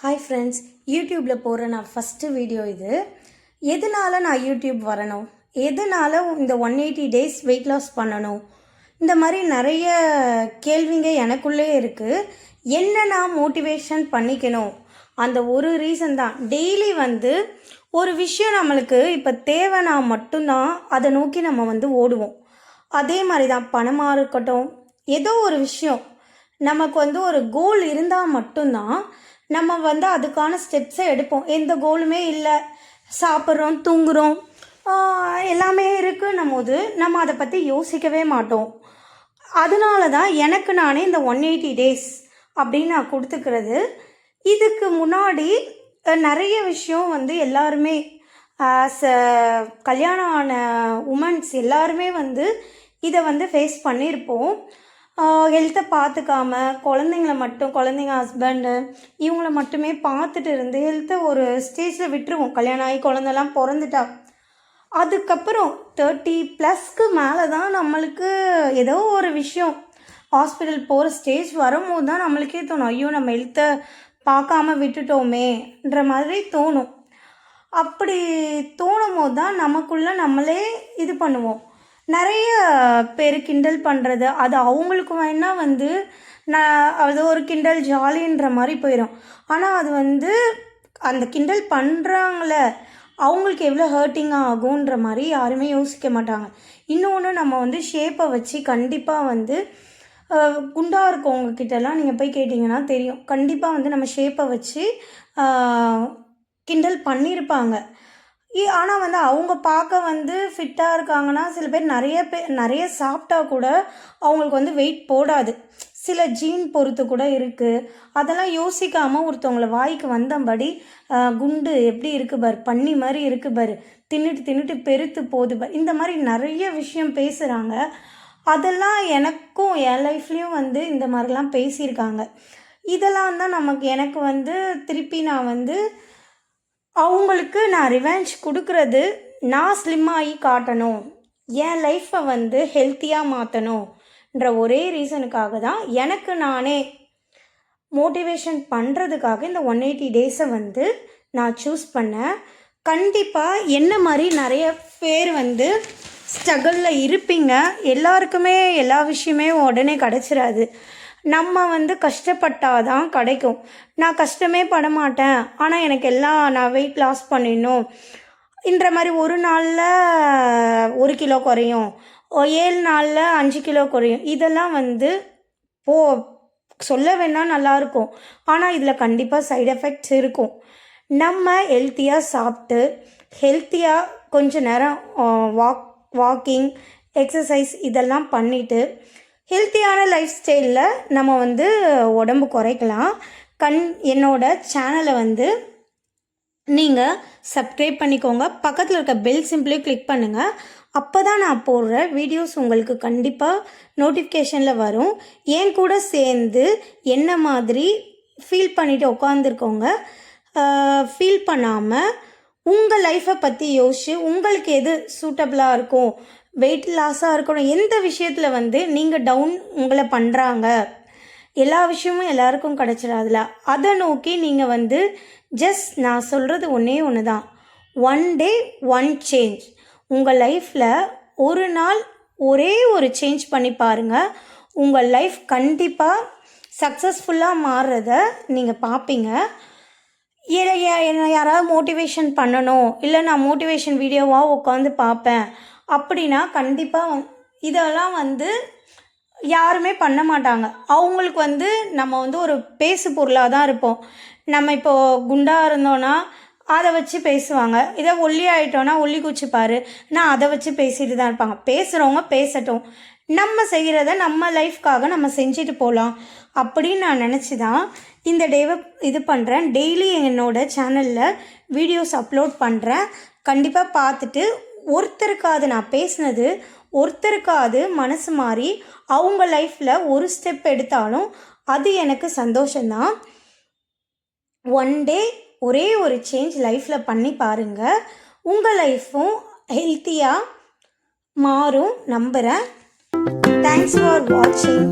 Hi friends, யூடியூப்பில் போகிற நான் ஃபஸ்ட்டு வீடியோ இது. எதனால் நான் யூடியூப் வரணும், எதனால் இந்த 180 டேஸ் வெயிட் லாஸ் பண்ணணும், இந்த மாதிரி நிறைய கேள்விங்க எனக்குள்ளே இருக்குது. என்ன நான் மோட்டிவேஷன் பண்ணிக்கணும், அந்த ஒரு ரீசன் தான். டெய்லி ஒரு விஷயம் நம்மளுக்கு இப்போ தேவைன்னா மட்டும்தான் அதை நோக்கி நம்ம ஓடுவோம். அதே மாதிரி தான் பணமாக இருக்கட்டும், ஏதோ ஒரு விஷயம் நமக்கு ஒரு கோல் இருந்தால் மட்டும்தான் நம்ம அதுக்கான ஸ்டெப்ஸை எடுப்போம். எந்த கோலுமே இல்லை, சாப்பிட்றோம், தூங்குகிறோம், எல்லாமே இருக்குன்னும் போது நம்ம அதை பற்றி யோசிக்கவே மாட்டோம். அதனால தான் எனக்கு நானே இந்த 180 டேஸ் அப்படின்னு நான் கொடுத்துக்கிறது. இதுக்கு முன்னாடி நிறைய விஷயம் எல்லாருமே கல்யாணம் ஆன உமன்ஸ் எல்லாருமே இதை ஃபேஸ் பண்ணியிருப்போம். ஹெல்த்தை பார்த்துக்காம குழந்தைங்க ஹஸ்பண்டு இவங்கள மட்டுமே பார்த்துட்டு இருந்து ஹெல்த்தை ஒரு ஸ்டேஜில் விட்டுருவோம். கல்யாணம் ஆகி குழந்தெல்லாம் பிறந்துட்டா அதுக்கப்புறம் 30+ மேலே தான் நம்மளுக்கு ஏதோ ஒரு விஷயம் ஹாஸ்பிட்டல் போகிற ஸ்டேஜ் வரும்போது தான் நம்மளுக்கே தோணும், ஐயோ நம்ம ஹெல்த்தை பார்க்காம விட்டுட்டோமேன்ற மாதிரி தோணும். அப்படி தோணும் போது தான் நமக்குள்ளே நம்மளே இது பண்ணுவோம். நிறைய பேர் கிண்டல் பண்ணுறது, அது அவங்களுக்கு வேணால் நான் அது ஒரு கிண்டல் ஜாலின்ற மாதிரி போயிடும். ஆனால் அது அந்த கிண்டல் பண்ணுறாங்கள அவங்களுக்கு எவ்வளோ ஹர்ட்டிங்காக ஆகுன்ற மாதிரி யாருமே யோசிக்க மாட்டாங்க. இன்னொன்று நம்ம ஷேப்பை வச்சு கண்டிப்பாக குண்டாக இருக்கவங்கக்கிட்டலாம் நீங்கள் போய் கேட்டிங்கன்னா தெரியும், கண்டிப்பாக நம்ம ஷேப்பை வச்சு கிண்டல் பண்ணியிருப்பாங்க. ஆனால் அவங்க பார்க்க ஃபிட்டாக இருக்காங்கன்னா, சில பேர் நிறைய சாப்பிட்டா கூட அவங்களுக்கு வெயிட் போடாது. சில ஜீன் பொறுத்து கூட இருக்குது. அதெல்லாம் யோசிக்காமல் ஒருத்தவங்கள வாய்க்கு வந்தபடி குண்டு எப்படி இருக்குது பார், பன்னி மாதிரி இருக்குது பார், தின்னுட்டு பெருத்து போகுது பார், இந்த மாதிரி நிறைய விஷயம் பேசுகிறாங்க. அதெல்லாம் எனக்கும் என் லைஃப்லேயும் இந்த மாதிரிலாம் பேசியிருக்காங்க. இதெல்லாம் தான் எனக்கு திருப்பி நான் அவங்களுக்கு நான் ரிவெஞ்ச் கொடுக்குறது, நான் ஸ்லிம்மாகி காட்டணும், என் லைஃப்பை ஹெல்த்தியாக மாற்றணுன்ற ஒரே ரீசனுக்காக தான் எனக்கு நானே மோட்டிவேஷன் பண்ணுறதுக்காக இந்த 180 டேஸை நான் சூஸ் பண்ணேன். கண்டிப்பாக என்ன மாதிரி நிறைய பேர் ஸ்ட்ரகிளில் இருப்பீங்க. எல்லாருக்குமே எல்லா விஷயமே உடனே கிடச்சிடாது. நம்ம கஷ்டப்பட்டால் தான் கிடைக்கும். நான் கஷ்டமே பட மாட்டேன், ஆனால் எனக்கு நான் வெயிட் லாஸ் பண்ணிடணும் என்ற மாதிரி ஒரு நாளில் 1 கிலோ குறையும், 7 நாளில் 5 கிலோ குறையும், இதெல்லாம் சொல்ல வேணால் நல்லாயிருக்கும். ஆனால் இதில் கண்டிப்பாக சைடு எஃபெக்ட்ஸ் இருக்கும். நம்ம ஹெல்த்தியாக சாப்பிட்டு ஹெல்த்தியாக கொஞ்ச நேரம் வாக்கிங், எக்ஸசைஸ் இதெல்லாம் பண்ணிவிட்டு ஹெல்த்தியான லைஃப் ஸ்டைலில் நம்ம உடம்பு குறைக்கலாம். என்னோட சேனலை நீங்கள் சப்ஸ்கிரைப் பண்ணிக்கோங்க. பக்கத்தில் இருக்க பெல் சிம்பிளையும் கிளிக் பண்ணுங்கள். அப்போ தான் நான் போடுற வீடியோஸ் உங்களுக்கு கண்டிப்பாக நோட்டிஃபிகேஷனில் வரும். என் கூட சேர்ந்து என்ன மாதிரி ஃபீல் பண்ணிவிட்டு உட்காந்துருக்கோங்க, ஃபீல் பண்ணாமல் உங்கள் லைஃப்பை பற்றி யோசிச்சு உங்களுக்கு எது சூட்டபிளாக இருக்கும், வெயிட் லாஸாக இருக்கணும், எந்த விஷயத்தில் நீங்கள் டவுன் உங்களை பண்ணுறாங்க, எல்லா விஷயமும் எல்லாருக்கும் கிடச்சிடாதுல, அதை நோக்கி நீங்கள் ஜஸ்ட் நான் சொல்கிறது ஒன்று தான், 1 day 1 சேஞ்ச். உங்கள் லைஃப்பில் ஒரு நாள் ஒரே ஒரு சேஞ்ச் பண்ணி பாருங்கள். உங்கள் லைஃப் கண்டிப்பாக சக்ஸஸ்ஃபுல்லாக மாறுறத நீங்கள் பார்ப்பீங்க. யாராவது மோட்டிவேஷன் பண்ணணும், இல்லை நான் மோட்டிவேஷன் வீடியோவாக உட்காந்து பார்ப்பேன் அப்படின்னா கண்டிப்பாக இதெல்லாம் யாருமே பண்ண மாட்டாங்க. அவங்களுக்கு நம்ம ஒரு பேசு பொருளாக தான் இருப்போம். நம்ம இப்போது குண்டாக இருந்தோன்னா அதை வச்சு பேசுவாங்க, இதை ஒல்லி ஆகிட்டோன்னா ஒல்லி குச்சி பாரு, நான் அதை வச்சு பேசிட்டு தான் இருப்பாங்க. பேசுகிறவங்க பேசட்டும், நம்ம செய்கிறத நம்ம லைஃப்காக நம்ம செஞ்சுட்டு போகலாம் அப்படின்னு நான் நினச்சி தான் இந்த டேவை இது பண்ணுறேன். டெய்லி என்னோடய சேனலில் வீடியோஸ் அப்லோட் பண்ணுறேன். கண்டிப்பாக பார்த்துட்டு ஒருத்தருக்காவது நான் பேசினது ஒருத்தருக்காவது மனசு மாறி அவங்க லைஃப்பில் ஒரு ஸ்டெப் எடுத்தாலும் அது எனக்கு சந்தோஷம்தான். 1 day ஒரே ஒரு சேஞ்ச் லைஃப்பில் பண்ணி பாருங்கள். உங்கள் லைஃப்பும் ஹெல்த்தியாக மாறும் நம்புகிறேன். தேங்க்ஸ் ஃபார் வாட்சிங்.